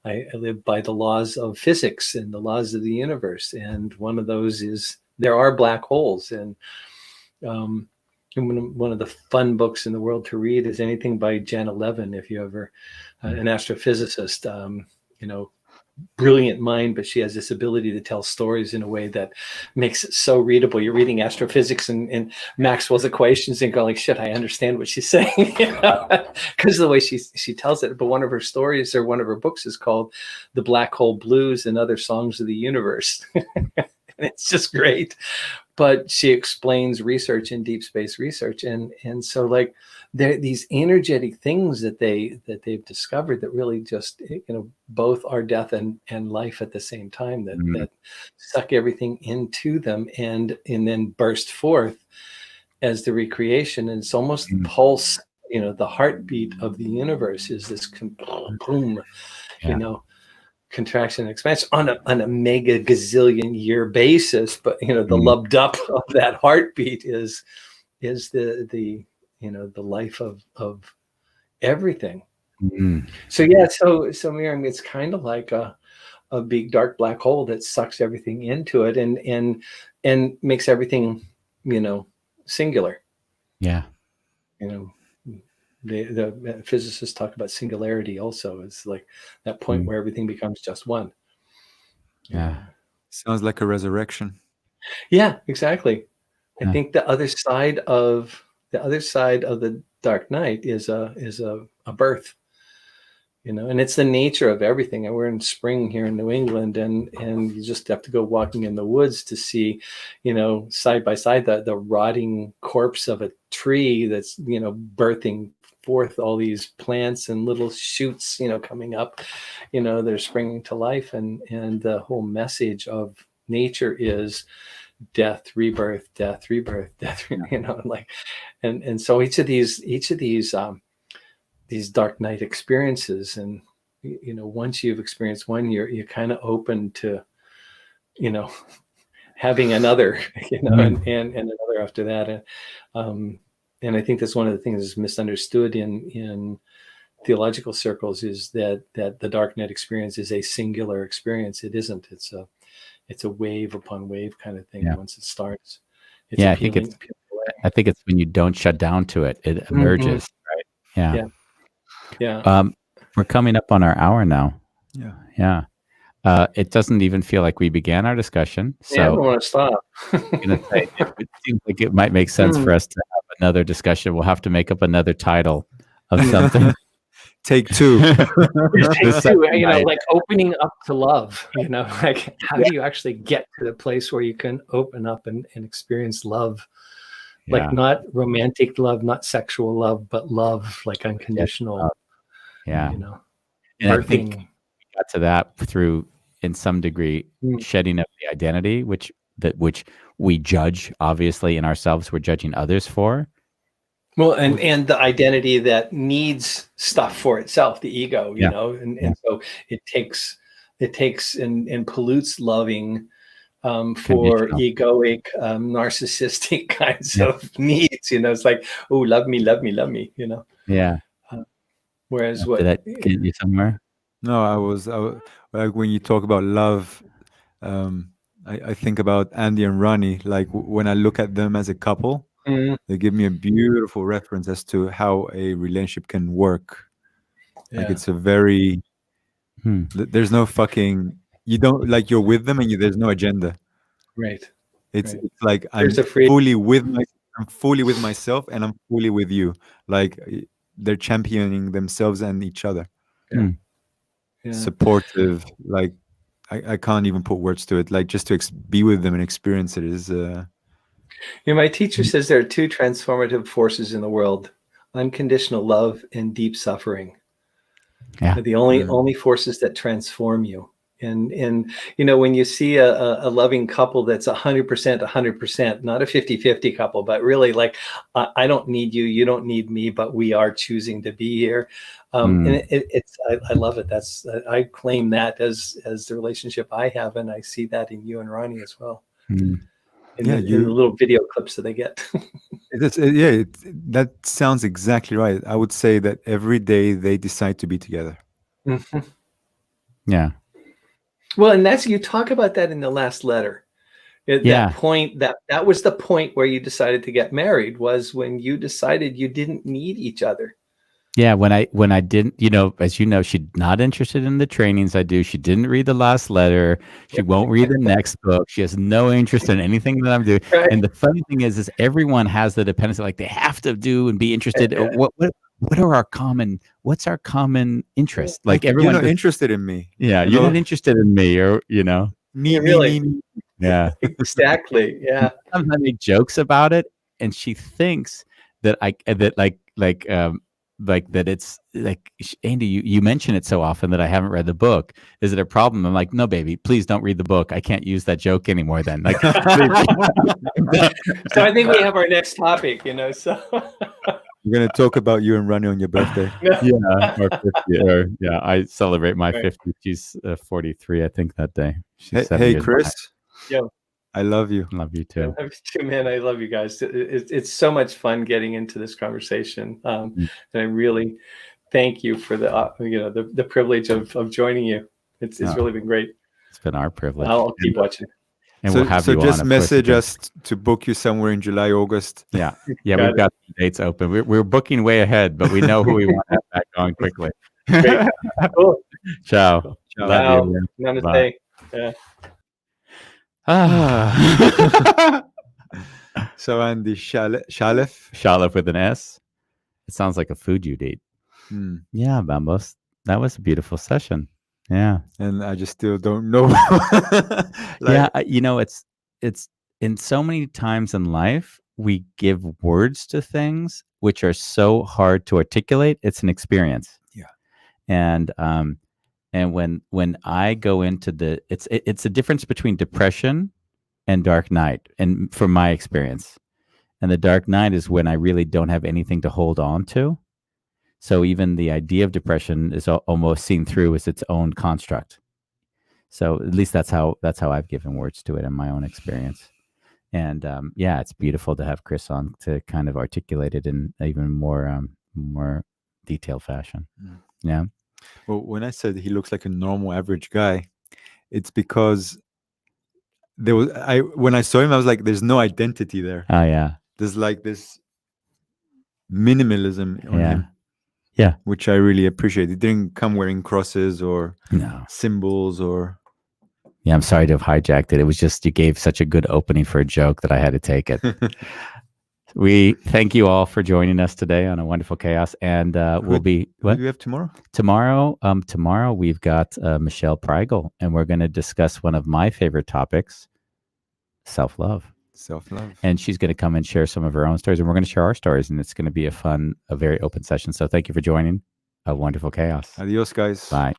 I live by the laws of physics and the laws of the universe, and one of those is there are black holes, and one of the fun books in the world to read is anything by Janet Levin, if you ever, an astrophysicist, brilliant mind, but she has this ability to tell stories in a way that makes it so readable. You're reading astrophysics and Maxwell's equations and go like, shit, I understand what she's saying, because of the way she tells it. But one of her stories or one of her books is called The Black Hole Blues and Other Songs of the Universe. And it's just great. But she explains research in deep space research, and so like there these energetic things that they've discovered that really just both are death and life at the same time, that suck everything into them and then burst forth as the recreation. And it's almost the pulse, the heartbeat of the universe is this boom, contraction and expansion on a mega gazillion year basis, but the lubbed up of that heartbeat is the life of everything. So Miriam, it's kind of like a big dark black hole that sucks everything into it and makes everything singular. The physicists talk about singularity also. It's like that point where everything becomes just one. Sounds like a resurrection. Yeah, exactly. I think the other side of the dark night is a birth. And it's the nature of everything. And we're in spring here in New England, and you just have to go walking in the woods to see, side by side the rotting corpse of a tree that's birthing forth all these plants and little shoots coming up, they're springing to life, and the whole message of nature is death, rebirth, death, and so each of these dark night experiences, and once you've experienced one, you're kind of open to having another, and another after that. And I think that's one of the things that's misunderstood in theological circles, is that the dark night experience is a singular experience. It isn't. It's a wave upon wave kind of thing. Once it starts, I think it's when you don't shut down to it, it emerges. Right. Yeah. We're coming up on our hour now. Yeah. It doesn't even feel like we began our discussion. So I don't want to stop. I'm gonna say it seems like it might make sense for us to have another discussion. We'll have to make up another title of something. Take two. Take two, like opening up to love, like how do you actually get to the place where you can open up and experience love? Like not romantic love, not sexual love, but love, like unconditional. Yeah. And birthing. I think we got to that through, in some degree, shedding of the identity, which we judge, obviously, in ourselves, we're judging others for. Well, and the identity that needs stuff for itself, the ego, and so it takes and pollutes loving for egoic, narcissistic kinds of needs. It's like, oh, love me, Yeah. Whereas did that get you somewhere? No, I was like, when you talk about love, I think about Andy and Ronnie. Like when I look at them as a couple, they give me a beautiful reference as to how a relationship can work. Like it's a very there's no fucking, you don't, like, you're with them and there's no agenda. Right. It's like I'm fully with myself and I'm fully with you. Like they're championing themselves and each other. Yeah. Supportive. Like I can't even put words to it. Like just to be with them and experience it is. My teacher says there are two transformative forces in the world: unconditional love and deep suffering. Yeah. They're the only forces that transform you. And when you see a loving couple that's 100%, not a 50-50 couple, but really like, I don't need you, you don't need me, but we are choosing to be here. And I love it. I claim that as the relationship I have, and I see that in you and Ronnie as well. In the little video clips that they get. That sounds exactly right. I would say that every day they decide to be together. Mm-hmm. Yeah. Well, and you talk about that in the last letter. That point, that was the point where you decided to get married, was when you decided you didn't need each other. Yeah, when I didn't, as you know, she's not interested in the trainings I do. She didn't read the last letter. She won't read the next book. She has no interest in anything that I'm doing. Right. And the funny thing is everyone has the dependency, like they have to do and be interested. What's our common interest? Like everyone's you're not interested in me. Yeah, you're not interested in me, or me. Yeah, exactly. Yeah. Sometimes I make jokes about it, and she thinks that that it's like, Andy, you mention it so often that I haven't read the book. Is it a problem? I'm like, no, baby, please don't read the book. I can't use that joke anymore then. Like, so I think we have our next topic, so. We're going to talk about you and Ronnie on your birthday. I celebrate my 50. She's 43, I think, that day. Hey, Kris. Yo. I love you. Love you too. I love you too, man. I love you guys. It's so much fun getting into this conversation, and I really thank you for the privilege of joining you. It's really been great. It's been our privilege. I'll keep watching. And we'll have you just on, message us to book you somewhere in July, August. Yeah, we've got dates open. We're booking way ahead, but we know who we want to have back on quickly. Great. Cool. Ciao. Love you. Namaste. Yeah. So Andy, Shalef with an S. It sounds like a food you'd eat. Yeah, Bambos. That was a beautiful session. Yeah. And I just still don't know. It's in so many times in life we give words to things which are so hard to articulate. It's an experience. Yeah. And when I go into it's a difference between depression and dark night, and from my experience. And the dark night is when I really don't have anything to hold on to. So even the idea of depression is almost seen through as its own construct. So at least that's how I've given words to it in my own experience. And it's beautiful to have Kris on to kind of articulate it in even more detailed fashion. Yeah. Well, when I said he looks like a normal average guy, it's because when I saw him, I was like, there's no identity there. Oh yeah. There's like this minimalism on him. Yeah. Which I really appreciate. He didn't come wearing crosses or symbols or Yeah, I'm sorry to have hijacked it. It was just you gave such a good opening for a joke that I had to take it. We thank you all for joining us today on A Wonderful Chaos, and we'll be. What do we have tomorrow? Tomorrow we've got Michelle Preigel, and we're going to discuss one of my favorite topics, self-love. Self-love. And she's going to come and share some of her own stories, and we're going to share our stories, and it's going to be a very open session. So thank you for joining A Wonderful Chaos. Adios, guys. Bye.